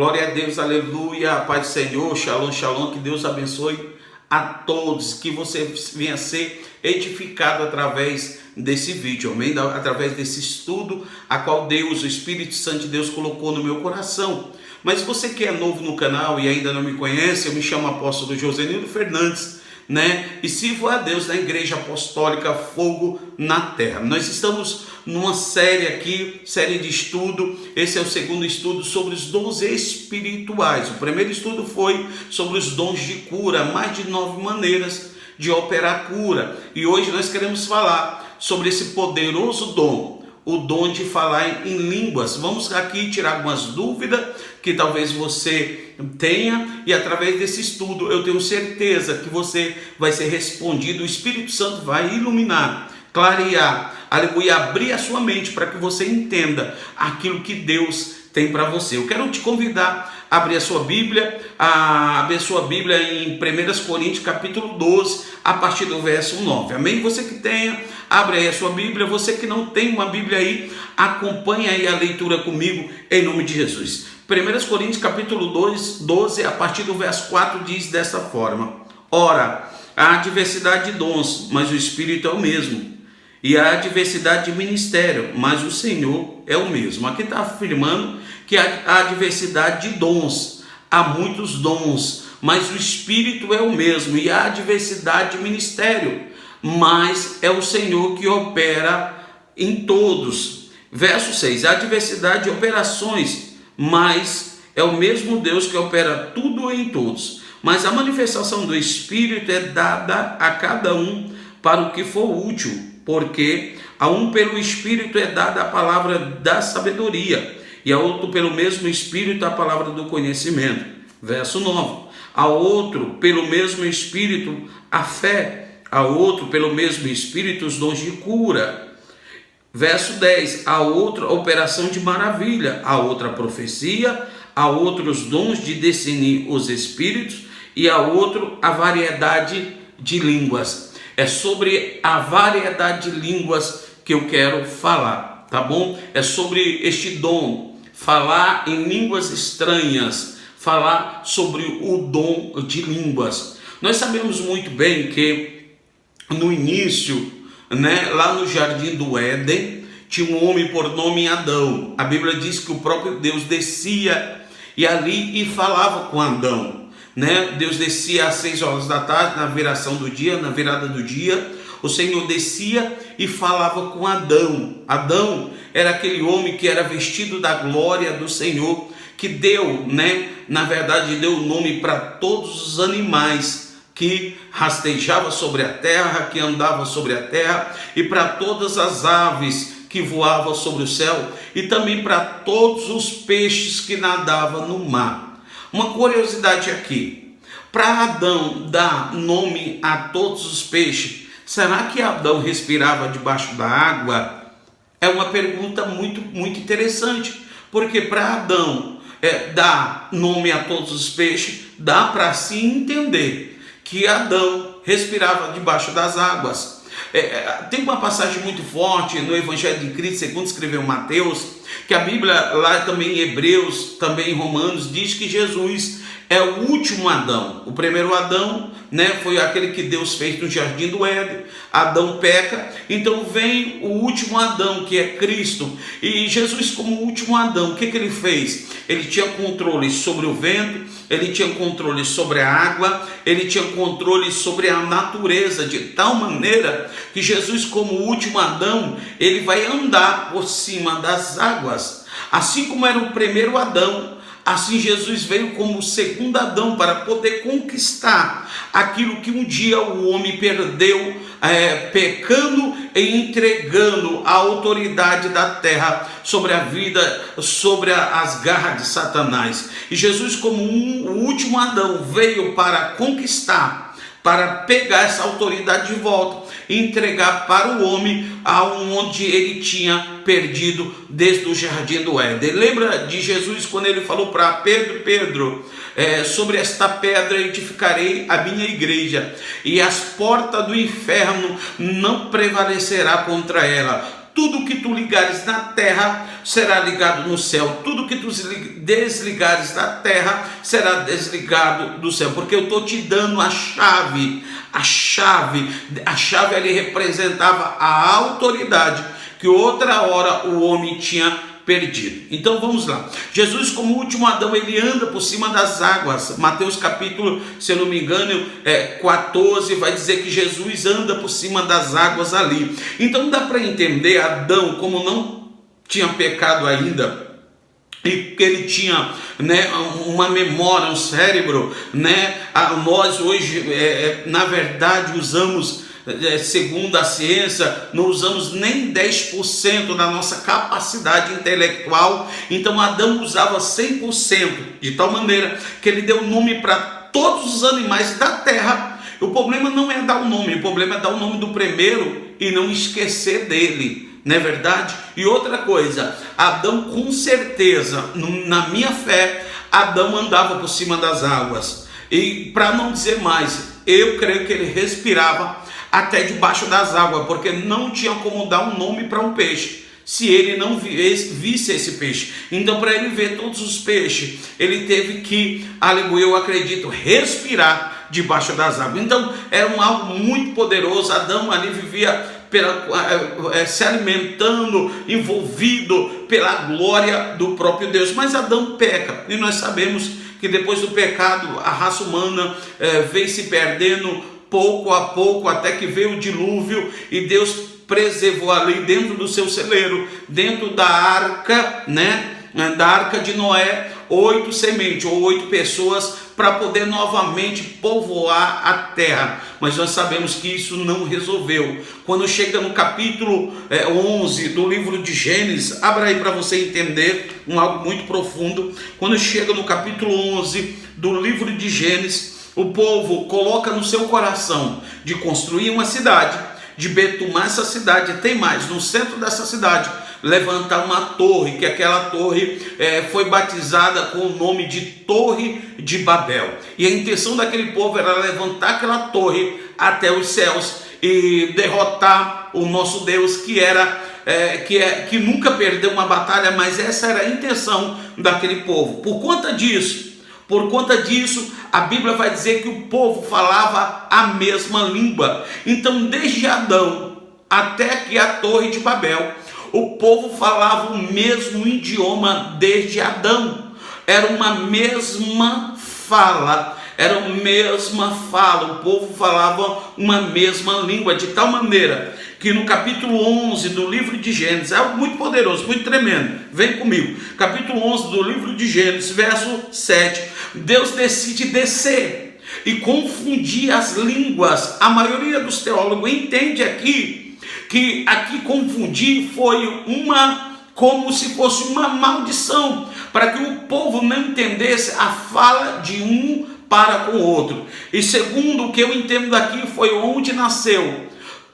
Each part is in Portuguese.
Glória a Deus, aleluia, a paz do Senhor, shalom, shalom, que Deus abençoe a todos, que você venha ser edificado através desse vídeo, amém? Através desse estudo, a qual Deus, o Espírito Santo de Deus colocou no meu coração. Mas você que é novo no canal e ainda não me conhece, eu me chamo apóstolo Josenildo Fernandes, e sirvo a Deus na Igreja Apostólica Fogo na Terra. Nós estamos numa série aqui, série de estudo. Esse é o segundo estudo sobre os dons espirituais. O primeiro estudo foi sobre os dons de cura, mais de 9 maneiras de operar cura. E hoje nós queremos falar sobre esse poderoso dom, o dom de falar em línguas. Vamos aqui tirar algumas dúvidas que talvez você tenha, e através desse estudo eu tenho certeza que você vai ser respondido. O Espírito Santo vai iluminar, clarear, aleluia, abrir a sua mente para que você entenda aquilo que Deus tem para você. Eu quero te convidar a abrir a sua Bíblia, em 1 Coríntios capítulo 12, a partir do verso 9, amém? Você que tenha, abre aí a sua Bíblia. Você que não tem uma Bíblia aí, acompanha aí a leitura comigo, em nome de Jesus. 1 Coríntios capítulo 12, a partir do verso 4, diz dessa forma: ora, há diversidade de dons, mas o Espírito é o mesmo. E há diversidade de ministério, mas o Senhor é o mesmo. Aqui está afirmando que há diversidade de dons, há muitos dons, mas o Espírito é o mesmo. E há diversidade de ministério, mas é o Senhor que opera em todos. Verso 6, há diversidade de operações, mas é o mesmo Deus que opera tudo em todos. Mas a manifestação do Espírito é dada a cada um para o que for útil, porque a um pelo Espírito é dada a palavra da sabedoria, e a outro pelo mesmo Espírito a palavra do conhecimento. Verso 9, a outro pelo mesmo Espírito a fé, a outro pelo mesmo Espírito os dons de cura. Verso 10, a outra a operação de maravilha, a outra a profecia, a outro os dons de discernir os espíritos, e a outro a variedade de línguas. É sobre a variedade de línguas que eu quero falar, tá bom? É sobre este dom, falar em línguas estranhas, falar sobre o dom de línguas. Nós sabemos muito bem que no início, lá no jardim do Éden, tinha um homem por nome Adão. A Bíblia diz que o próprio Deus descia e ali falava com Adão. Deus descia às 6 horas da tarde, na viração do dia, na virada do dia, o Senhor descia e falava com Adão. Adão era aquele homem que era vestido da glória do Senhor, que deu, na verdade, deu o nome para todos os animais que rastejavam sobre a terra, que andavam sobre a terra, e para todas as aves que voavam sobre o céu, e também para todos os peixes que nadavam no mar. Uma curiosidade aqui: para Adão dar nome a todos os peixes, será que Adão respirava debaixo da água? É uma pergunta muito interessante, porque para Adão dar nome a todos os peixes, dá para se entender que Adão respirava debaixo das águas. Tem uma passagem muito forte no Evangelho de Cristo, segundo escreveu Mateus, que a Bíblia, lá também em Hebreus, também em Romanos, diz que Jesus é o último Adão. O primeiro Adão, foi aquele que Deus fez no jardim do Éden. Adão peca, então vem o último Adão, que é Cristo. E Jesus, como o último Adão, o que ele fez? Ele tinha controle sobre o vento, ele tinha controle sobre a água, ele tinha controle sobre a natureza, de tal maneira que Jesus, como o último Adão, ele vai andar por cima das águas. Assim como era o primeiro Adão, assim Jesus veio como o segundo Adão, para poder conquistar aquilo que um dia o homem perdeu, pecando e entregando a autoridade da terra sobre a vida, sobre as garras de Satanás. E Jesus, como o último Adão, veio para conquistar, para pegar essa autoridade de volta e entregar para o homem aonde ele tinha perdido desde o jardim do Éden. Lembra de Jesus quando ele falou para Pedro, sobre esta pedra edificarei a minha igreja, e as portas do inferno não prevalecerá contra ela. tudo que tu ligares na terra será ligado no céu, tudo que tu desligares da terra será desligado do céu, porque eu estou te dando a chave. A chave ali representava a autoridade que outra hora o homem tinha perdido. Então vamos lá. Jesus, como último Adão, ele anda por cima das águas. Mateus capítulo, se eu não me engano, 14, vai dizer que Jesus anda por cima das águas ali. Então dá para entender Adão, como não tinha pecado ainda, e que ele tinha, né, uma memória, um cérebro, né? Nós hoje, na verdade, usamos, segundo a ciência, não usamos nem 10% da nossa capacidade intelectual. Então Adão usava 100%, de tal maneira que ele deu nome para todos os animais da terra. O problema não é dar o nome, o problema é dar o nome do primeiro e não esquecer dele. Não é verdade? E outra coisa, Adão, com certeza, na minha fé, Adão andava por cima das águas. E para não dizer mais, eu creio que ele respirava até debaixo das águas, porque não tinha como dar um nome para um peixe se ele não visse esse peixe. Então, para ele ver todos os peixes, ele teve que, aleluia, eu acredito, respirar debaixo das águas. Então, era algo muito poderoso. Adão ali vivia se alimentando, envolvido pela glória do próprio Deus. Mas Adão peca, e nós sabemos que depois do pecado a raça humana veio se perdendo pouco a pouco, até que veio o dilúvio e Deus preservou ali dentro do seu celeiro, dentro da arca, né, da arca de Noé, 8 sementes ou 8 pessoas para poder novamente povoar a terra. Mas nós sabemos que isso não resolveu. Quando chega no capítulo 11 do livro de Gênesis, abra aí para você entender algo muito profundo. Quando chega no capítulo 11 do livro de Gênesis, o povo coloca no seu coração de construir uma cidade, de betumar essa cidade. Tem mais, no centro dessa cidade levantar uma torre, que aquela torre foi batizada com o nome de Torre de Babel. E a intenção daquele povo era levantar aquela torre até os céus e derrotar o nosso Deus, que nunca perdeu uma batalha, mas essa era a intenção daquele povo. Por conta disso, a Bíblia vai dizer que o povo falava a mesma língua. Então, desde Adão até que a Torre de Babel, o povo falava o mesmo idioma desde Adão. Era uma mesma fala, o povo falava uma mesma língua, de tal maneira que no capítulo 11 do livro de Gênesis, é algo muito poderoso, muito tremendo, vem comigo, capítulo 11 do livro de Gênesis, verso 7, Deus decide descer e confundir as línguas. A maioria dos teólogos entende aqui que confundir foi como se fosse uma maldição, para que o povo não entendesse a fala de um para com o outro. E segundo o que eu entendo daqui, foi onde nasceu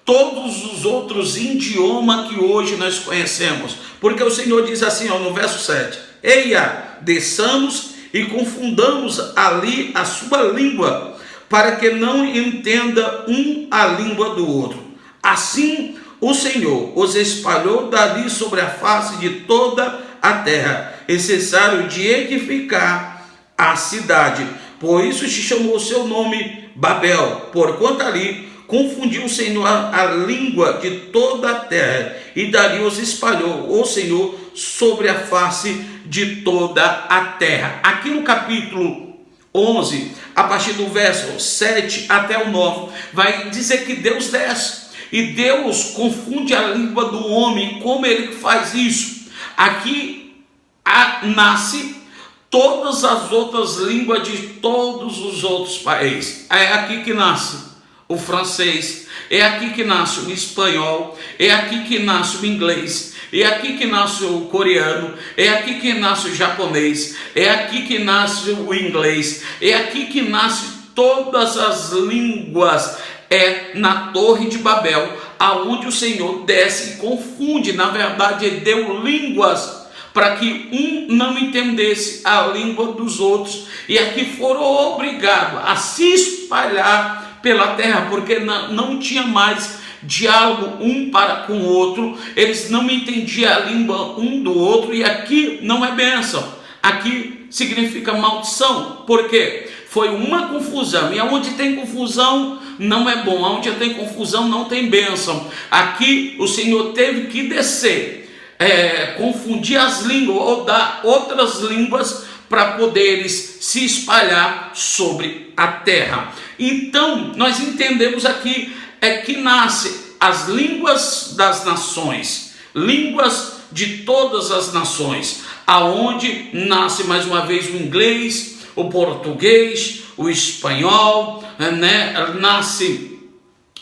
todos os outros idiomas que hoje nós conhecemos. Porque o Senhor diz assim, no verso 7, eia, desçamos e confundamos ali a sua língua, para que não entenda um a língua do outro. Assim o Senhor os espalhou dali sobre a face de toda a terra, e cessaram de edificar a cidade. Por isso se chamou o seu nome Babel, porquanto ali confundiu o Senhor a língua de toda a terra, e dali os espalhou o Senhor sobre a face de toda a terra. Aqui no capítulo 11, a partir do verso 7 até o 9, vai dizer que Deus desce e Deus confunde a língua do homem. Como ele faz isso? Aqui nasce todas as outras línguas de todos os outros países. É aqui que nasce o francês, é aqui que nasce o espanhol, é aqui que nasce o inglês, é aqui que nasce o coreano, é aqui que nasce o japonês, é aqui que nasce o inglês, é aqui que nasce todas as línguas. É na Torre de Babel, aonde o Senhor desce e confunde. Na verdade, ele deu línguas para que um não entendesse a língua dos outros, e aqui foram obrigados a se espalhar pela terra, porque não tinha mais diálogo um para com o outro, eles não entendiam a língua um do outro, e aqui não é bênção, aqui significa maldição. Por quê? Foi uma confusão, e onde tem confusão não é bom, onde tem confusão não tem bênção. Aqui o Senhor teve que descer, confundir as línguas, ou dar outras línguas para poderes se espalhar sobre a terra. Então nós entendemos aqui que nasce as línguas das nações, línguas de todas as nações, aonde nasce mais uma vez o inglês, o português, o espanhol, nasce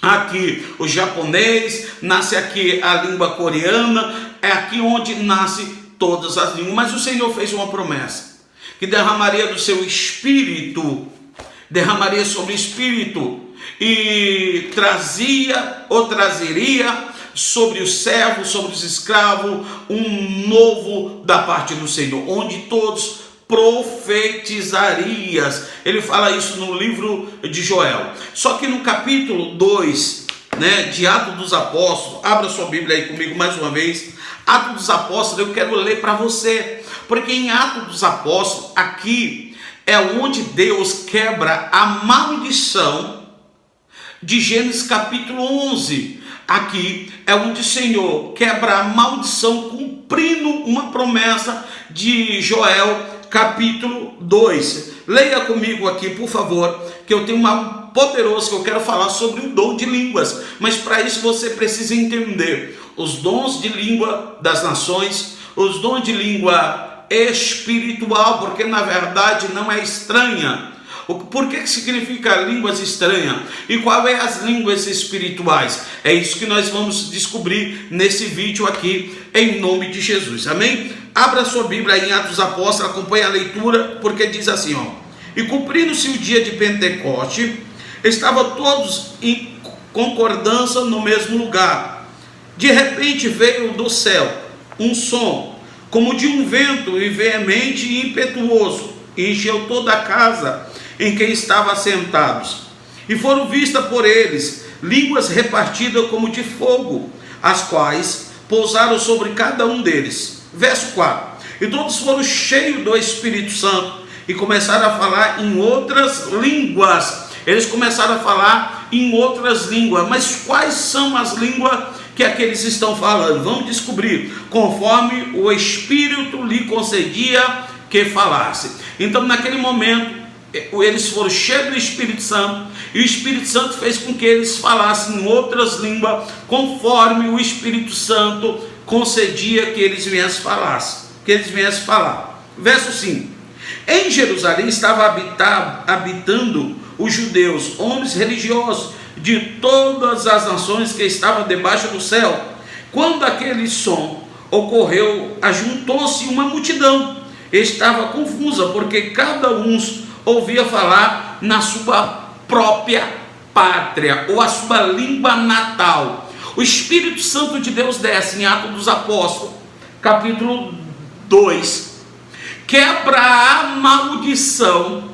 aqui o japonês, nasce aqui a língua coreana, é aqui onde nasce todas as línguas. Mas o Senhor fez uma promessa, que derramaria do seu espírito, derramaria sobre o espírito, e trazeria sobre os servos, sobre os escravos, um novo da parte do Senhor, onde todos profetizarias. Ele fala isso no livro de Joel. Só que no capítulo 2, de Atos dos Apóstolos, abra sua Bíblia aí comigo mais uma vez, Atos dos Apóstolos, eu quero ler para você, porque em Atos dos Apóstolos, aqui é onde Deus quebra a maldição de Gênesis capítulo 11, aqui é onde o Senhor quebra a maldição, cumprindo uma promessa de Joel capítulo 2. Leia comigo aqui, por favor, que eu tenho algo poderoso que eu quero falar sobre o dom de línguas, mas para isso você precisa entender os dons de língua das nações, os dons de língua espiritual, porque na verdade não é estranha. Por que significa línguas estranhas? E qual é as línguas espirituais? É isso que nós vamos descobrir nesse vídeo aqui, em nome de Jesus, amém? Abra sua Bíblia em Atos dos Apóstolos, acompanhe a leitura, porque diz assim, e cumprindo-se o dia de Pentecoste, estavam todos em concordância no mesmo lugar. De repente veio do céu um som, como de um vento e veemente e impetuoso, e encheu toda a casa em que estavam assentados, e foram vistas por eles línguas repartidas como de fogo, as quais pousaram sobre cada um deles. Verso 4, e todos foram cheios do Espírito Santo, e começaram a falar em outras línguas. Eles começaram a falar em outras línguas, mas quais são as línguas que aqueles estão falando? Vamos descobrir, conforme o Espírito lhe concedia que falasse. Então naquele momento, eles foram cheios do Espírito Santo, e o Espírito Santo fez com que eles falassem em outras línguas, conforme o Espírito Santo concedia que eles viessem falar. Verso 5, em Jerusalém estava habitando os judeus, homens religiosos de todas as nações que estavam debaixo do céu. Quando aquele som ocorreu, ajuntou-se uma multidão, estava confusa, porque cada um ouvia falar na sua própria pátria, ou a sua língua natal. O Espírito Santo de Deus desce em Atos dos Apóstolos, capítulo 2, quebra a maldição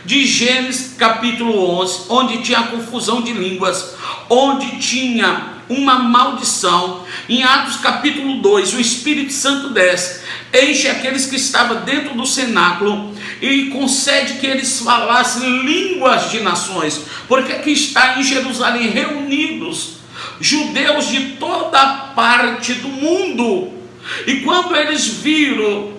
de Gênesis capítulo 11, onde tinha a confusão de línguas, onde tinha uma maldição. Em Atos capítulo 2, o Espírito Santo desce, enche aqueles que estavam dentro do cenáculo e concede que eles falassem línguas de nações, porque aqui está em Jerusalém reunidos judeus de toda parte do mundo. E quando eles viram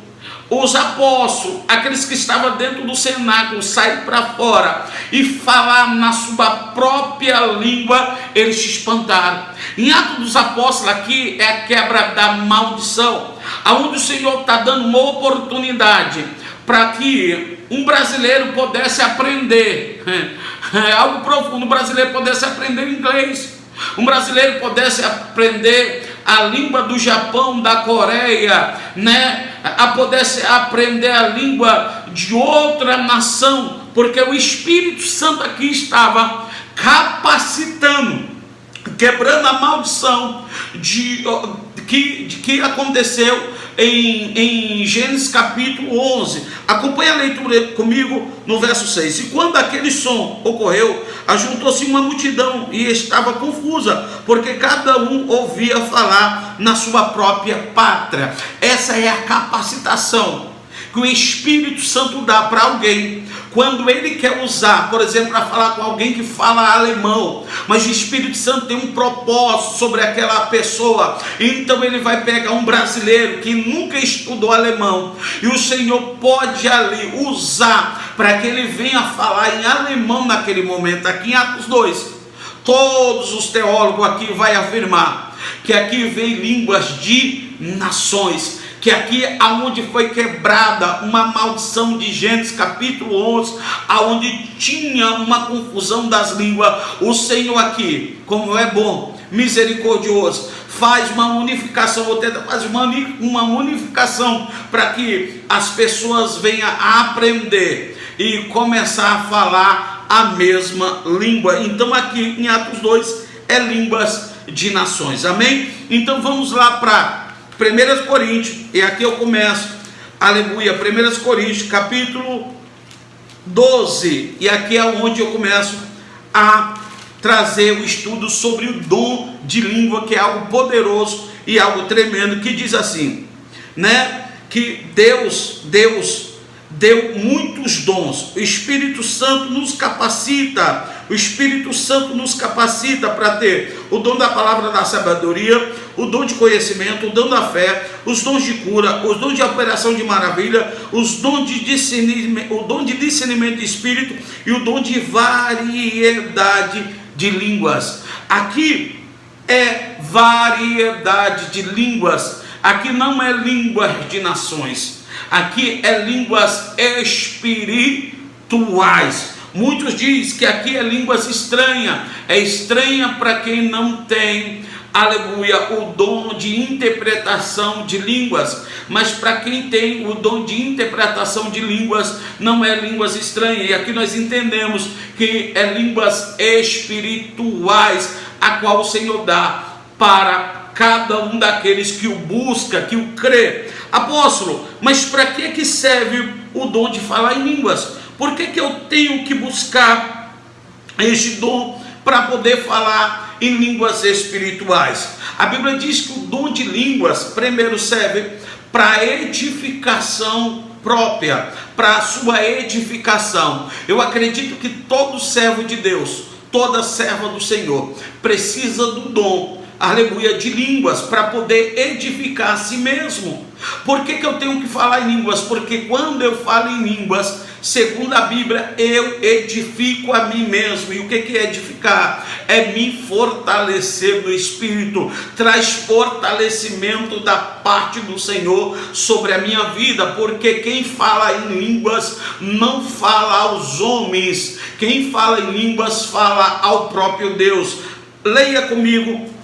os apóstolos, aqueles que estavam dentro do cenáculo, sair para fora e falar na sua própria língua, eles se espantaram. Em Atos dos Apóstolos aqui é a quebra da maldição, aonde o Senhor está dando uma oportunidade para que um brasileiro pudesse aprender algo profundo, um brasileiro pudesse aprender inglês, um brasileiro pudesse aprender a língua do Japão, da Coreia, pudesse aprender a língua de outra nação, porque o Espírito Santo aqui estava capacitando, quebrando a maldição, que aconteceu em Gênesis capítulo 11. Acompanhe a leitura comigo no verso 6. E quando aquele som ocorreu, ajuntou-se uma multidão e estava confusa, porque cada um ouvia falar na sua própria pátria. Essa é a capacitação que o Espírito Santo dá para alguém, quando ele quer usar, por exemplo, para falar com alguém que fala alemão, mas o Espírito Santo tem um propósito sobre aquela pessoa, então ele vai pegar um brasileiro que nunca estudou alemão, e o Senhor pode ali usar para que ele venha falar em alemão naquele momento. Aqui em Atos 2, todos os teólogos aqui vão afirmar que aqui vem línguas de nações, que aqui aonde foi quebrada uma maldição de Gênesis capítulo 11, aonde tinha uma confusão das línguas, o Senhor aqui, como é bom, misericordioso, faz uma unificação, ou tenta fazer uma unificação, para que as pessoas venham a aprender e começar a falar a mesma língua. Então aqui em Atos 2 é línguas de nações, amém? Então vamos lá para 1 Coríntios, e aqui eu começo, aleluia, 1 Coríntios capítulo 12, e aqui é onde eu começo a trazer o estudo sobre o dom de língua, que é algo poderoso e algo tremendo, que diz assim, né, que Deus deu muitos dons, o Espírito Santo nos capacita, o Espírito Santo nos capacita para ter o dom da palavra da sabedoria, o dom de conhecimento, o dom da fé, os dons de cura, os dons de operação de maravilha, os dons de discernimento, o dom de discernimento de espírito e o dom de variedade de línguas. Aqui é variedade de línguas, aqui não é línguas de nações, aqui é línguas espirituais. Muitos dizem que aqui é línguas estranhas, é estranha para quem não tem, aleluia, o dom de interpretação de línguas, mas para quem tem o dom de interpretação de línguas, não é línguas estranhas, e aqui nós entendemos que é línguas espirituais, a qual o Senhor dá para cada um daqueles que o busca, que o crê. Apóstolo, mas para que serve o dom de falar em línguas? Por que eu tenho que buscar este dom para poder falar em línguas espirituais? A Bíblia diz que o dom de línguas primeiro serve para edificação própria, para a sua edificação. Eu acredito que todo servo de Deus, toda serva do Senhor precisa do dom, aleluia, de línguas, para poder edificar a si mesmo. Por que eu tenho que falar em línguas? Porque quando eu falo em línguas, segundo a Bíblia, eu edifico a mim mesmo. E o que é edificar? É me fortalecer no Espírito, traz fortalecimento da parte do Senhor sobre a minha vida, porque quem fala em línguas não fala aos homens, quem fala em línguas fala ao próprio Deus. Leia comigo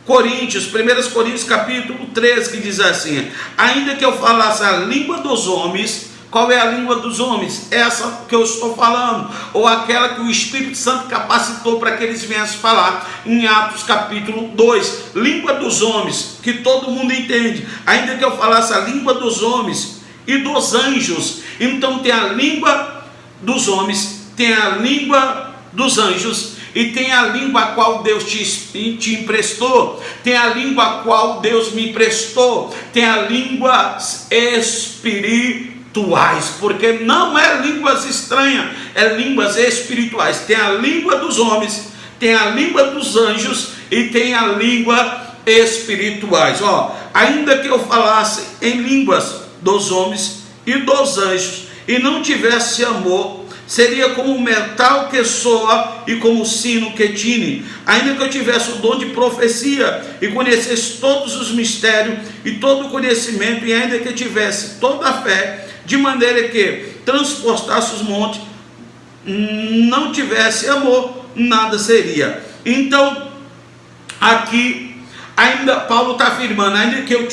Coríntios, 1 Coríntios capítulo 13, que diz assim: ainda que eu falasse a língua dos homens. Qual é a língua dos homens? Essa que eu estou falando, ou aquela que o Espírito Santo capacitou para que eles viessem falar em Atos capítulo 2, língua dos homens, que todo mundo entende. Ainda que eu falasse a língua dos homens e dos anjos. Então tem a língua dos homens, tem a língua dos anjos, e tem a língua a qual Deus te emprestou, tem a língua a qual Deus me emprestou, tem a língua espirituais, porque não é línguas estranhas, é línguas espirituais. Tem a língua dos homens, tem a língua dos anjos e tem a língua espirituais. Ainda que eu falasse em línguas dos homens e dos anjos e não tivesse amor, seria como o metal que soa e como o sino que tine. Ainda que eu tivesse o dom de profecia e conhecesse todos os mistérios e todo o conhecimento, e ainda que eu tivesse toda a fé, de maneira que transportasse os montes, não tivesse amor, nada seria. Então, aqui, ainda Paulo está afirmando, ainda que eu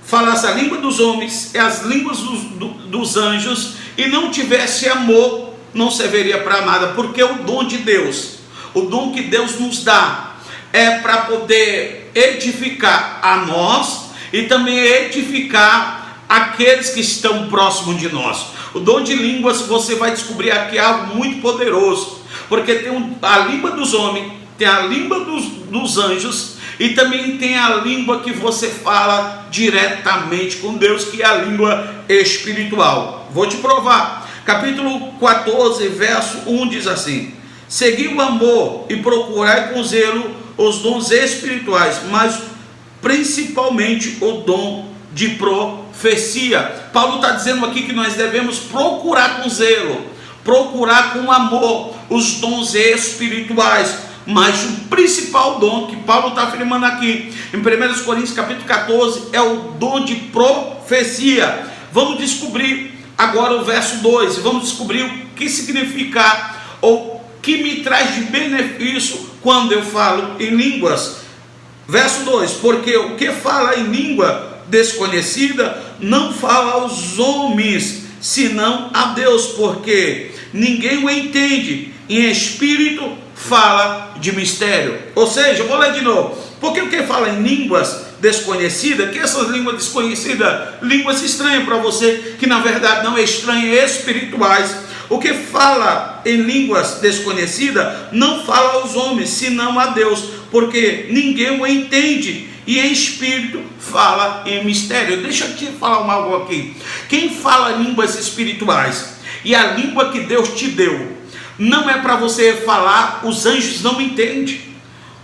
falasse a língua dos homens e as línguas dos anjos, e não tivesse amor, não serviria para nada, porque o dom de Deus, o dom que Deus nos dá, é para poder edificar a nós e também edificar aqueles que estão próximos de nós. O dom de línguas, você vai descobrir aqui algo muito poderoso, porque tem a língua dos homens, tem a língua dos anjos, e também tem a língua que você fala diretamente com Deus, que é a língua espiritual. Vou te provar. Capítulo 14, verso 1 diz assim: segui o amor e procurai com zelo os dons espirituais, mas principalmente o dom de profecia. Paulo está dizendo aqui que nós devemos procurar com zelo, procurar com amor os dons espirituais, mas o principal dom que Paulo está afirmando aqui em 1 Coríntios capítulo 14 é o dom de profecia. Vamos descobrir agora o verso 2, vamos descobrir o que significa ou que me traz de benefício quando eu falo em línguas. Verso 2: porque o que fala em língua desconhecida não fala aos homens, senão a Deus, porque ninguém o entende, em espírito fala de mistério. Ou seja, eu vou ler de novo. Porque o que fala em línguas desconhecidas, que essas línguas desconhecidas, línguas estranhas para você, que na verdade não é estranhas, espirituais. O que fala em línguas desconhecidas não fala aos homens, senão a Deus, porque ninguém o entende, e em espírito fala em mistério. Deixa eu te falar algo aqui. Quem fala línguas espirituais e a língua que Deus te deu, não é para você falar, os anjos não entendem.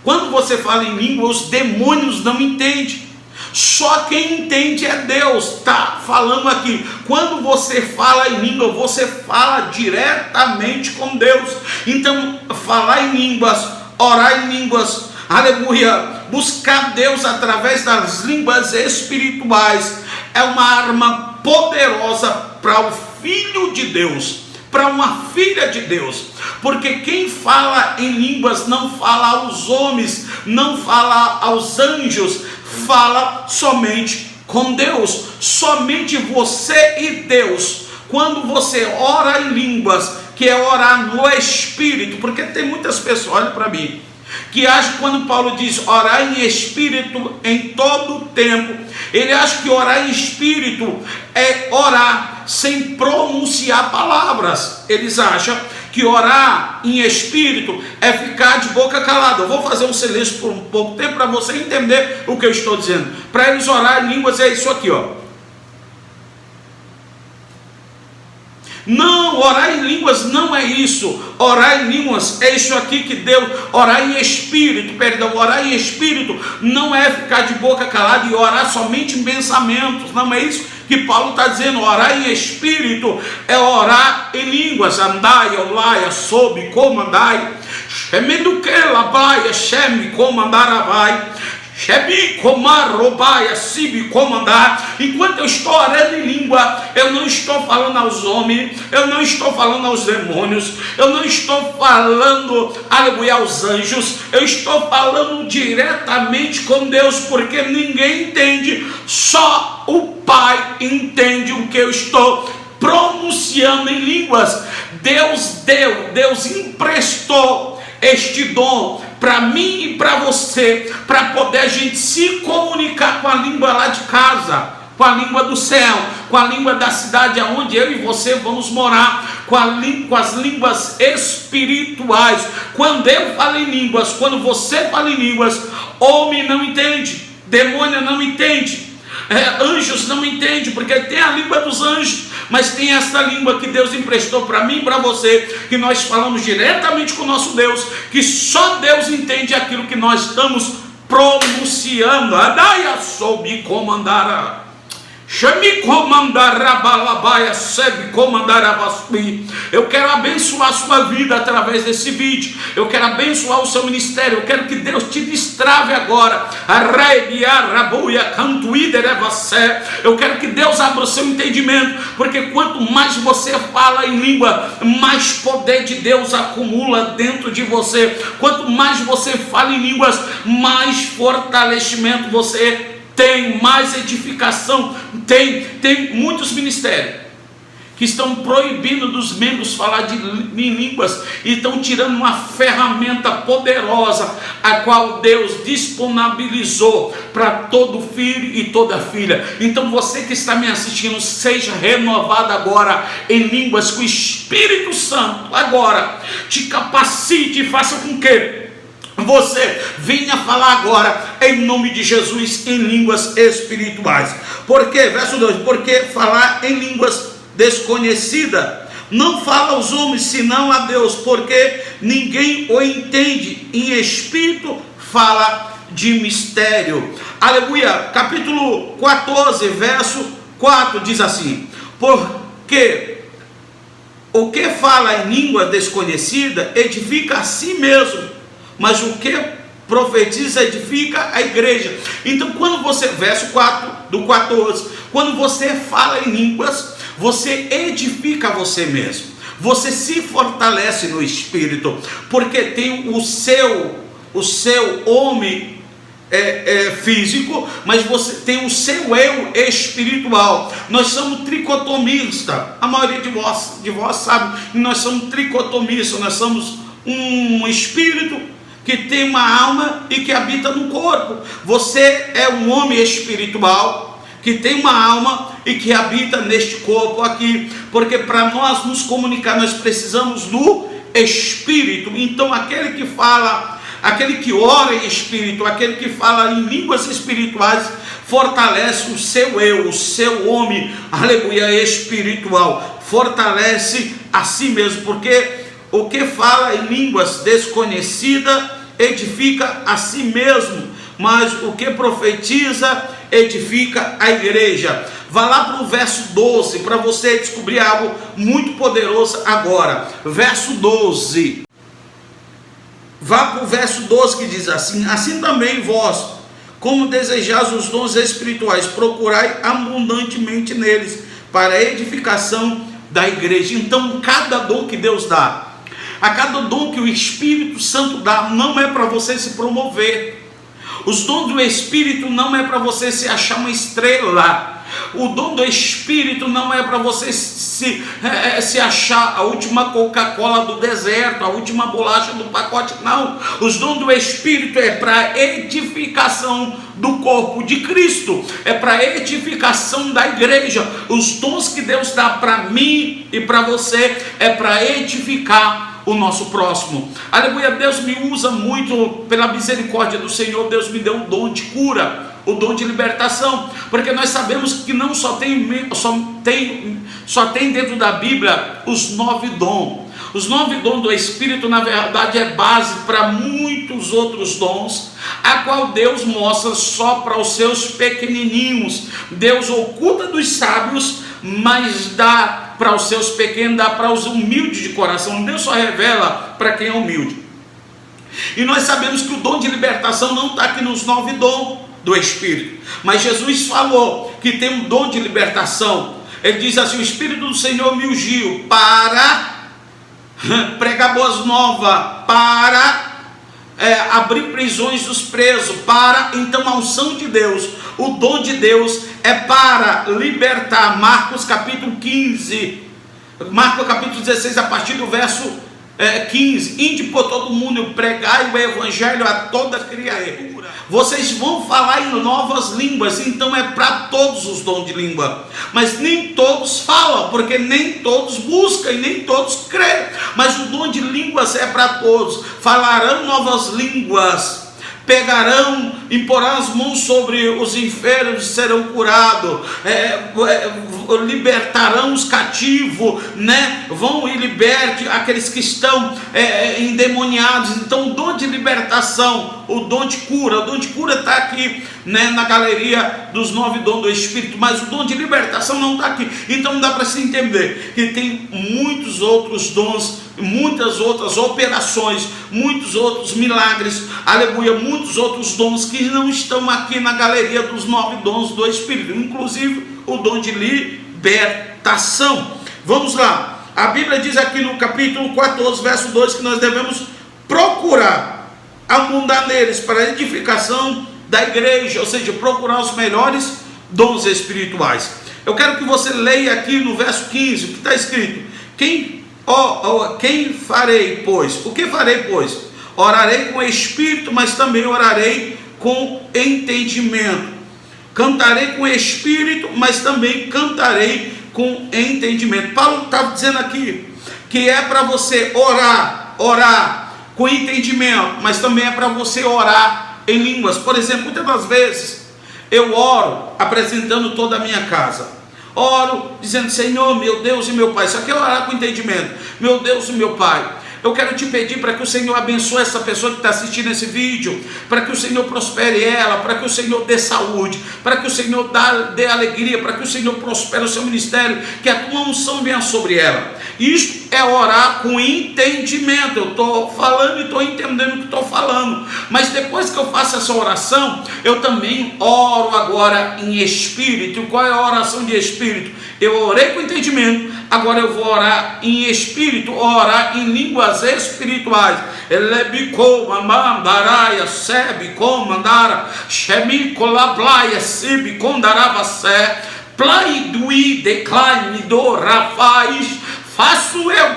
Quando você fala em língua, os demônios não entendem. Só quem entende é Deus. Está falando aqui. Quando você fala em língua, você fala diretamente com Deus. Então, falar em línguas, orar em línguas, aleluia, buscar Deus através das línguas espirituais é uma arma poderosa para o Filho de Deus, para uma filha de Deus, porque quem fala em línguas não fala aos homens, não fala aos anjos, fala somente com Deus, somente você e Deus. Quando você ora em línguas, que é orar no Espírito, porque tem muitas pessoas, olha para mim, que acham que quando Paulo diz orar em Espírito em todo o tempo, ele acha que orar em Espírito é orar sem pronunciar palavras. Eles acham que orar em Espírito é ficar de boca calada. Eu vou fazer um silêncio por um pouco tempo para você entender o que eu estou dizendo. Para eles orar em línguas é isso aqui, ó. Não, orar em línguas não é isso. Orar em línguas é isso aqui que Deus, orar em espírito, perdão, orar em espírito não é ficar de boca calada e orar somente em pensamentos. Não é isso que Paulo está dizendo. Orar em espírito é orar em línguas. Andai, olaia, sob, como andai, shemendo que labaia, shemi, como andaravai, shebi, comar, robaia, sibi, comandar. Enquanto eu estou orando em língua, eu não estou falando aos homens, eu não estou falando aos demônios, eu não estou falando, aleluia, aos anjos, eu estou falando diretamente com Deus, porque ninguém entende, só o Pai entende o que eu estou pronunciando em línguas. Deus deu, Deus emprestou este dom para mim e para você, para poder a gente se comunicar com a língua lá de casa, com a língua do céu, com a língua da cidade aonde eu e você vamos morar, com as línguas espirituais. Quando eu falo em línguas, quando você fala em línguas, homem não entende, demônio não entende, anjos não entende, porque tem a língua dos anjos, mas tem essa língua que Deus emprestou para mim e para você, que nós falamos diretamente com o nosso Deus, que só Deus entende aquilo que nós estamos pronunciando. Adaia soube comandar, chame comandar balabaia, sebe comandar abaspi. Eu quero abençoar a sua vida através desse vídeo. Eu quero abençoar o seu ministério. Eu quero que Deus te destrave agora. Eu quero que Deus abra o seu entendimento, porque quanto mais você fala em língua, mais poder de Deus acumula dentro de você. Quanto mais você fala em línguas, mais fortalecimento você tem, mais edificação tem muitos ministérios que estão proibindo dos membros falar em línguas e estão tirando uma ferramenta poderosa, a qual Deus disponibilizou para todo filho e toda filha. Então você que está me assistindo, seja renovado agora em línguas, com o Espírito Santo agora te capacite e faça com que você venha falar agora em nome de Jesus em línguas espirituais. Por quê? Verso 2: porque falar em línguas desconhecida não fala aos homens senão a Deus, porque ninguém o entende. Em espírito fala de mistério. Aleluia. Capítulo 14, verso 4 diz assim: porque o que fala em língua desconhecida edifica a si mesmo, mas o que profetiza edifica a igreja. Então, quando você, verso 4 do 14, quando você fala em línguas, você edifica você mesmo, você se fortalece no espírito, porque tem o seu homem físico, mas você tem o seu eu espiritual. Nós somos tricotomistas, a maioria de vós sabe que nós somos tricotomistas. Nós somos um espírito que tem uma alma e que habita no corpo. Você é um homem espiritual que tem uma alma e que habita neste corpo aqui, porque para nós nos comunicar nós precisamos do Espírito. Então aquele que fala, aquele que ora em espírito, aquele que fala em línguas espirituais, fortalece o seu eu, o seu homem, aleluia, espiritual, fortalece a si mesmo, porque o que fala em línguas desconhecidas edifica a si mesmo, mas o que profetiza edifica a igreja. Vá lá para o verso 12 para você descobrir algo muito poderoso agora. Verso 12. Vá para o verso 12 que diz assim: assim também vós, como desejais os dons espirituais, procurai abundantemente neles, para a edificação da igreja. Então cada dom que Deus dá, a cada dom que o Espírito Santo dá, não é para você se promover. Os dons do Espírito não é para você se achar uma estrela. O dom do Espírito não é para você se achar a última Coca-Cola do deserto, a última bolacha do pacote. Não. Os dons do Espírito é para edificação do corpo de Cristo, é para edificação da igreja. Os dons que Deus dá para mim e para você é para edificar o nosso próximo. Aleluia. Deus me usa muito, pela misericórdia do Senhor. Deus me deu o dom de cura, o dom de libertação, porque nós sabemos que não só tem dentro da Bíblia os 9 dons. Os 9 dons do Espírito, na verdade, é base para muitos outros dons, a qual Deus mostra só para os seus pequenininhos. Deus oculta dos sábios, mas dá para os seus pequenos, dá para os humildes de coração. Deus só revela para quem é humilde. E nós sabemos que o dom de libertação não está aqui nos 9 dons do Espírito, mas Jesus falou que tem um dom de libertação. Ele diz assim: o Espírito do Senhor me ungiu para pregar boas novas, para abrir prisões dos presos, para, então, a unção de Deus, o dom de Deus é para libertar. Marcos capítulo 15, Marcos capítulo 16, a partir do verso 15: ide por todo mundo, pregai o evangelho a toda criatura. Vocês vão falar em novas línguas. Então é para todos os dons de língua, mas nem todos falam, porque nem todos buscam e nem todos creem. Mas o dom de línguas é para todos. Falarão novas línguas, pegarão, imporão as mãos sobre os enfermos e serão curados, libertarão os cativos, né? Vão e liberte aqueles que estão endemoniados. Então o dom de libertação, o dom de cura, o dom de cura está aqui, né, na galeria dos 9 dons do Espírito, mas o dom de libertação não está aqui. Então não dá para se entender que tem muitos outros dons, muitas outras operações, muitos outros milagres, aleluia, muitos outros dons que não estão aqui na galeria dos 9 dons do Espírito, inclusive o dom de libertação. Vamos lá, a Bíblia diz aqui no capítulo 14, verso 2, que nós devemos procurar abundar neles para a edificação da igreja, ou seja, procurar os melhores dons espirituais. Eu quero que você leia aqui no verso 15, o que está escrito: quem farei, pois? O que farei, pois? Orarei com espírito, mas também orarei com entendimento. Cantarei com espírito, mas também cantarei com entendimento. Paulo está dizendo aqui que é para você orar com entendimento, mas também é para você orar em línguas. Por exemplo, muitas das vezes eu oro apresentando toda a minha casa. Oro dizendo: Senhor, meu Deus e meu Pai. Isso aqui é orar com entendimento. Meu Deus e meu Pai, eu quero te pedir para que o Senhor abençoe essa pessoa que está assistindo esse vídeo, para que o Senhor prospere ela, para que o Senhor dê saúde, para que o Senhor dê alegria, para que o Senhor prospere o seu ministério, que a tua unção venha sobre ela. Isto é orar com entendimento. Eu estou falando e estou entendendo o que estou falando, mas depois que eu faço essa oração, eu também oro agora em espírito. Qual é a oração de espírito? Eu orei com entendimento, agora eu vou orar em espírito, orar em línguas espirituais. Faço eu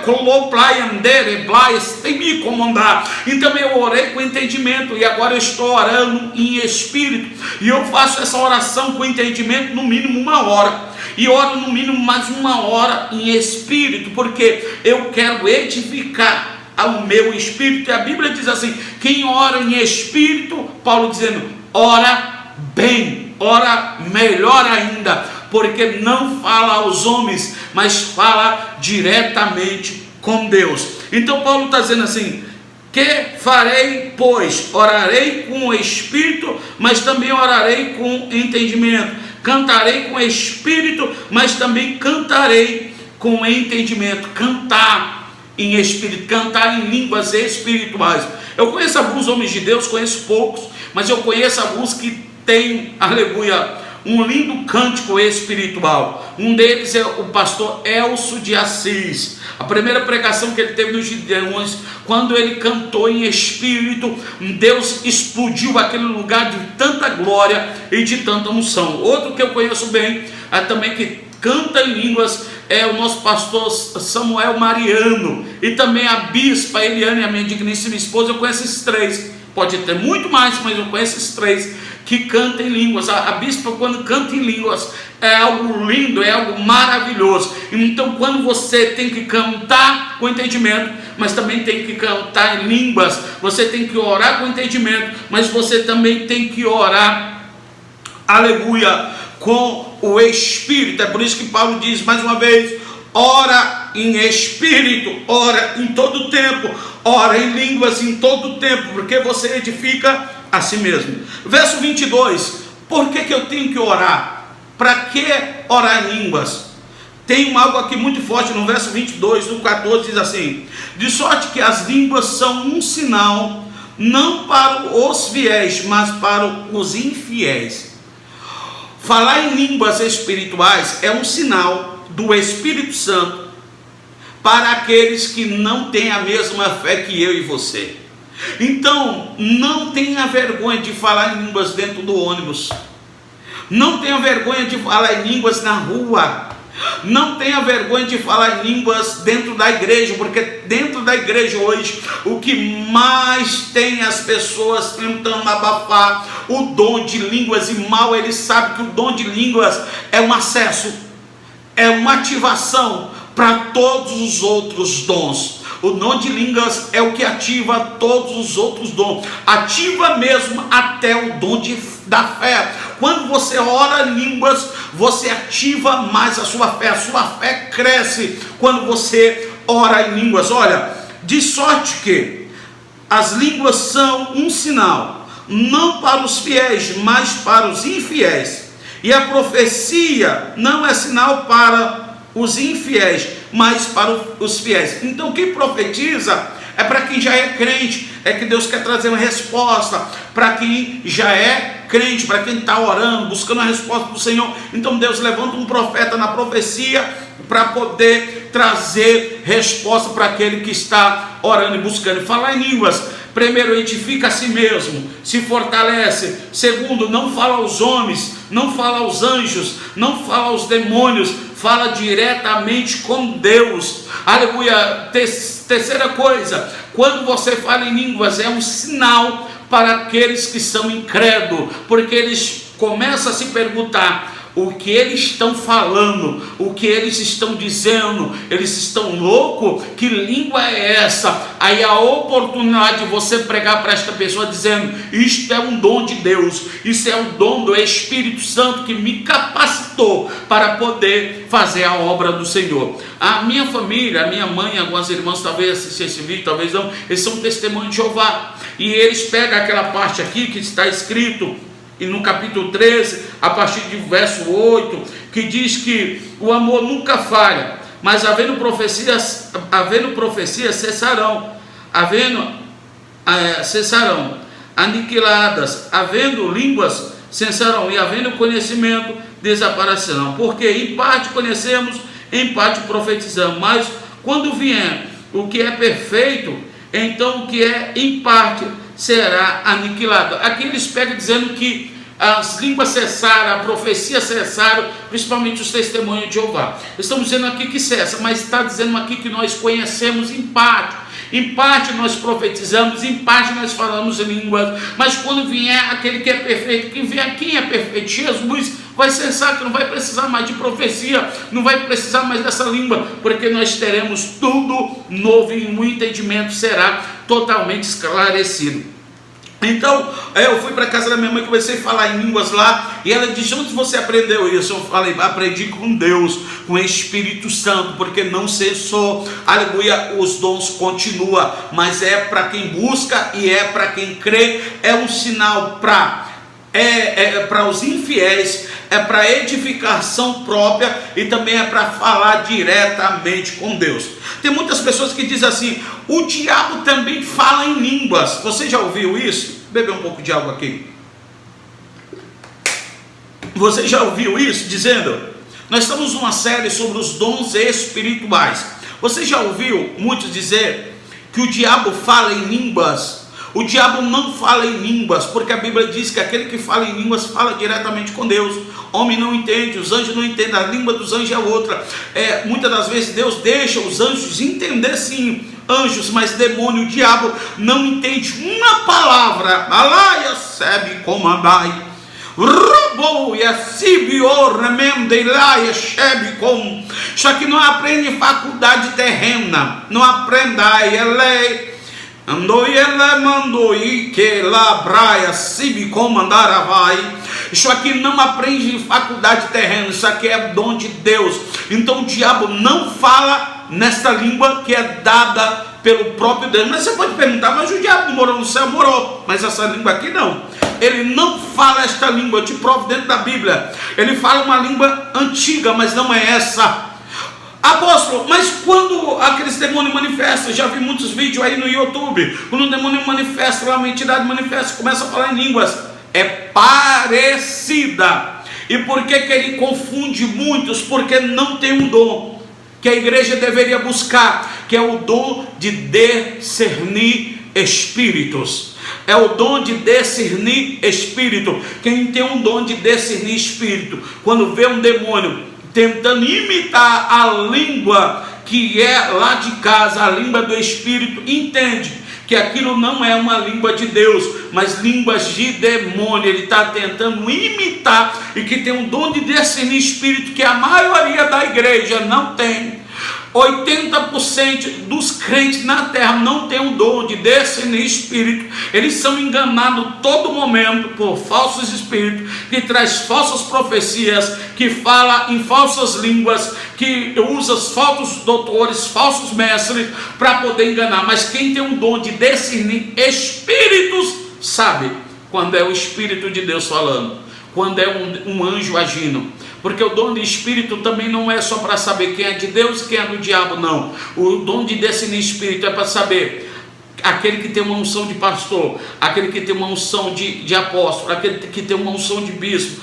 então eu orei com entendimento e agora eu estou orando em espírito, e eu faço essa oração com entendimento no mínimo 1 hora, e oro no mínimo mais 1 hora em espírito, porque eu quero edificar ao meu espírito. E a Bíblia diz assim: quem ora em espírito, Paulo dizendo, ora bem, ora melhor ainda, porque não fala aos homens, mas fala diretamente com Deus. Então Paulo está dizendo assim: que farei, pois? Orarei com o espírito, mas também orarei com entendimento. Cantarei com espírito, mas também cantarei com entendimento. Cantar em espírito, cantar em línguas espirituais. Eu conheço alguns homens de Deus, conheço poucos, mas eu conheço alguns que têm, aleluia, um lindo cântico espiritual. Um deles é o pastor Elcio de Assis. A primeira pregação que ele teve nos Gideões, quando ele cantou em espírito, Deus explodiu aquele lugar de tanta glória e de tanta unção. Outro que eu conheço bem, também que canta em línguas, é o nosso pastor Samuel Mariano, e também a bispa Eliane, a minha digníssima esposa. Eu conheço esses três, pode ter muito mais, mas eu conheço esses três que cantam em línguas. A bispa, quando canta em línguas, é algo lindo, é algo maravilhoso. Então, quando você tem que cantar com entendimento, mas também tem que cantar em línguas, você tem que orar com entendimento, mas você também tem que orar, aleluia, com o espírito. É por isso que Paulo diz mais uma vez: ora em espírito, ora em todo tempo, ora em línguas em todo tempo, porque você edifica a si mesmo. Verso 22, por que eu tenho que orar? Para que orar em línguas? Tem algo aqui muito forte no verso 22, do 14, diz assim: de sorte que as línguas são um sinal, não para os fiéis, mas para os infiéis. Falar em línguas espirituais é um sinal do Espírito Santo para aqueles que não têm a mesma fé que eu e você. Então, não tenha vergonha de falar em línguas dentro do ônibus. Não tenha vergonha de falar em línguas na rua. Não tenha vergonha de falar em línguas dentro da igreja, porque dentro da igreja hoje, o que mais tem as pessoas tentando abafar o dom de línguas, e mal eles sabem que o dom de línguas é um acesso, é uma ativação para todos os outros dons. O dom de línguas é o que ativa todos os outros dons, ativa mesmo até o dom da fé. Quando você ora em línguas, você ativa mais a sua fé cresce quando você ora em línguas. Olha, de sorte que as línguas são um sinal, não para os fiéis, mas para os infiéis. E a profecia não é sinal para os infiéis, mas para os fiéis. Então quem profetiza é para quem já é crente. É que Deus quer trazer uma resposta para quem já é crente, para quem está orando, buscando a resposta do Senhor. Então Deus levanta um profeta na profecia para poder trazer resposta para aquele que está orando e buscando. Falar em línguas primeiro, edifica a si mesmo, se fortalece. Segundo, não fala aos homens, não fala aos anjos, não fala aos demônios, fala diretamente com Deus. Aleluia. Terceira coisa, quando você fala em línguas, é um sinal para aqueles que são incrédulos, porque eles começam a se perguntar o que eles estão falando, o que eles estão dizendo. Eles estão loucos? Que língua é essa? Aí a oportunidade de você pregar para esta pessoa dizendo: isto é um dom de Deus, isso é um dom do Espírito Santo que me capacitou para poder fazer a obra do Senhor. A minha família, a minha mãe, algumas irmãs talvez assistam esse vídeo, talvez não, eles são testemunhos de Jeová, e eles pegam aquela parte aqui que está escrito e no capítulo 13, a partir do verso 8, que diz que o amor nunca falha, mas havendo profecias cessarão, cessarão, aniquiladas, havendo línguas cessarão, e havendo conhecimento desaparecerão, porque em parte conhecemos, em parte profetizamos, mas quando vier o que é perfeito, então o que é em parte será aniquilado. Aqui eles pegam dizendo que as línguas cessaram, a profecia cessaram, principalmente os testemunhos de Jeová. Estamos dizendo aqui que cessa, mas está dizendo aqui que nós conhecemos em parte nós profetizamos, em parte nós falamos em línguas, mas quando vier aquele que é perfeito, quem é perfeito? Jesus vai cessar, que não vai precisar mais de profecia, não vai precisar mais dessa língua, porque nós teremos tudo novo e o entendimento será totalmente esclarecido. Então, eu fui para a casa da minha mãe, comecei a falar em línguas lá, e ela disse: onde você aprendeu isso? Eu falei: aprendi com Deus, com o Espírito Santo, porque não cessou, aleluia, os dons continuam, mas é para quem busca e é para quem crê. É um sinal para os infiéis, é para edificação própria e também é para falar diretamente com Deus. Tem muitas pessoas que dizem assim: o diabo também fala em línguas. Você já ouviu isso? Beber um pouco de água aqui. Você já ouviu isso? Dizendo, nós estamos numa série sobre os dons espirituais. Você já ouviu muitos dizer que o diabo fala em línguas? O diabo não fala em línguas, porque a Bíblia diz que aquele que fala em línguas fala diretamente com Deus. Homem não entende, os anjos não entendem, a língua dos anjos é outra. Muitas das vezes Deus deixa os anjos entender sim, anjos, mas demônio, o diabo não entende uma palavra. Alaia sebe comandai. Só que não aprende faculdade terrena, não aprendai lei. Andou e ela mandou e que lá praia se me comandar vai. Isso aqui não aprende faculdade terrena, isso aqui é dom de Deus. Então o diabo não fala nessa língua que é dada pelo próprio Deus. Mas você pode perguntar: mas o diabo morou no céu? Morou, mas essa língua aqui não. Ele não fala esta língua, eu te provo dentro da Bíblia. Ele fala uma língua antiga, mas não é essa. Apóstolo, mas quando aqueles demônios manifestam, já vi muitos vídeos aí no YouTube, quando um demônio manifesta, lá uma entidade manifesta, começa a falar em línguas, é parecida. E por que ele confunde muitos? Porque não tem um dom que a igreja deveria buscar, que é o dom de discernir espíritos. É o dom de discernir espírito. Quem tem um dom de discernir espírito, quando vê um demônio tentando imitar a língua que é lá de casa, a língua do Espírito, entende que aquilo não é uma língua de Deus, mas línguas de demônio. Ele está tentando imitar, e que tem um dom de discernir espírito que a maioria da igreja não tem. 80% dos crentes na terra não tem o dom de discernir espírito. Eles são enganados todo momento por falsos espíritos, que traz falsas profecias, que fala em falsas línguas, que usa falsos doutores, falsos mestres para poder enganar. Mas quem tem um dom de discernir espíritos sabe quando é o Espírito de Deus falando, quando é um anjo agindo. Porque o dom de espírito também não é só para saber quem é de Deus e quem é do diabo, não. O dom de discernir espírito é para saber aquele que tem uma unção de pastor, aquele que tem uma unção de apóstolo, aquele que tem uma unção de bispo.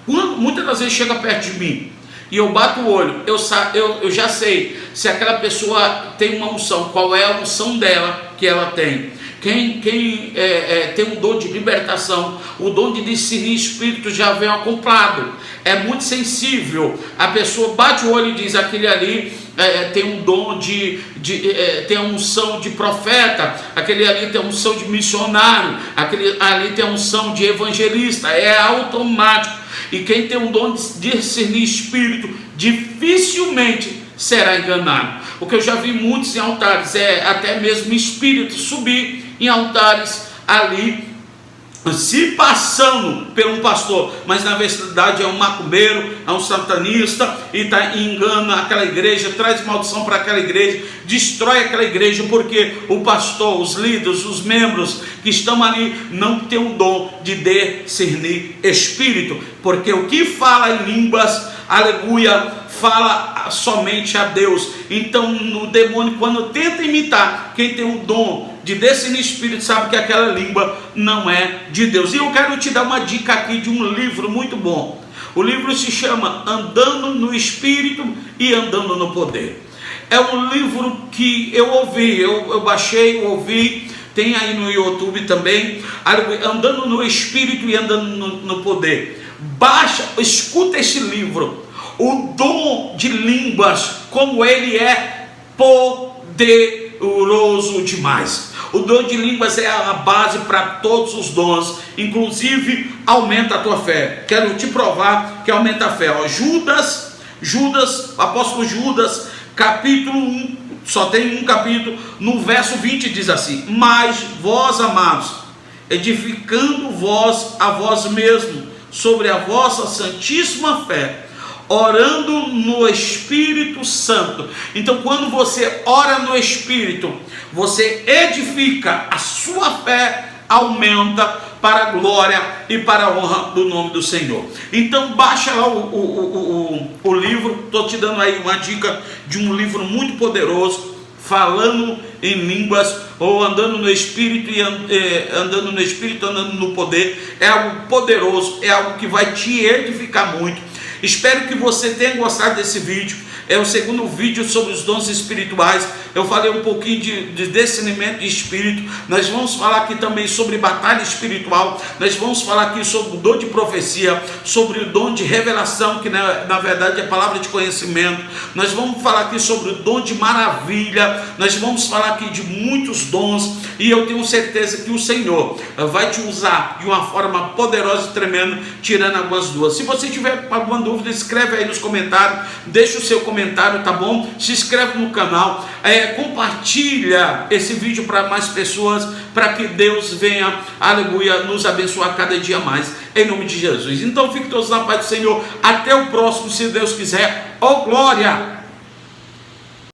Muitas das vezes chega perto de mim e eu bato o olho, eu já sei se aquela pessoa tem uma unção, qual é a unção dela que ela tem. Quem tem um dom de libertação, o dom de discernir espírito já vem acoplado, é muito sensível. A pessoa bate o olho e diz: aquele ali tem um dom tem a unção de profeta, aquele ali tem a unção de missionário, aquele ali tem a unção de evangelista, é automático. E quem tem um dom de discernir espírito dificilmente será enganado. O que eu já vi muitos em altares até mesmo espíritos subir em altares ali, se passando por um pastor, mas na verdade é um macumbeiro, é um satanista, e engana aquela igreja, traz maldição para aquela igreja, destrói aquela igreja, porque o pastor, os líderes, os membros que estão ali não tem o dom de discernir espírito, porque o que fala em línguas, aleluia, fala somente a Deus. Então o demônio, quando tenta imitar quem tem o dom de discernir espírito, sabe que aquela língua não é de Deus. E eu quero te dar uma dica aqui de um livro muito bom. O livro se chama Andando no Espírito e Andando no Poder. É um livro que eu ouvi, eu baixei, eu ouvi, tem aí no YouTube também, Andando no Espírito e Andando no Poder. Baixa, escuta esse livro. O dom de línguas, como ele é poderoso demais. O dom de línguas é a base para todos os dons, inclusive aumenta a tua fé. Quero te provar que aumenta a fé. Judas, apóstolo Judas, capítulo 1, só tem um capítulo, no verso 20 diz assim: mas vós, amados, edificando vós a vós mesmo sobre a vossa santíssima fé, orando no Espírito Santo. Então, quando você ora no Espírito, você edifica a sua fé, aumenta para a glória e para a honra do nome do Senhor. Então baixa lá o livro. Estou te dando aí uma dica de um livro muito poderoso, falando em línguas, ou andando no Espírito e andando no Espírito, andando no poder. É algo poderoso, é algo que vai te edificar muito. Espero que você tenha gostado desse vídeo. É o segundo vídeo sobre os dons espirituais. Eu falei um pouquinho de discernimento de espírito. Nós vamos falar aqui também sobre batalha espiritual. Nós vamos falar aqui sobre o dom de profecia, sobre o dom de revelação, que na verdade é palavra de conhecimento. Nós vamos falar aqui sobre o dom de maravilha. Nós vamos falar aqui de muitos dons. E eu tenho certeza que o Senhor vai te usar de uma forma poderosa e tremenda, tirando algumas dúvidas. Se você tiver alguma dúvida, escreve aí nos comentários. Deixa o seu comentário, tá bom? Se inscreve no canal, compartilha esse vídeo para mais pessoas, para que Deus venha, aleluia, nos abençoar cada dia mais, em nome de Jesus. Então fique todos na paz do Senhor, até o próximo, se Deus quiser. Oh glória!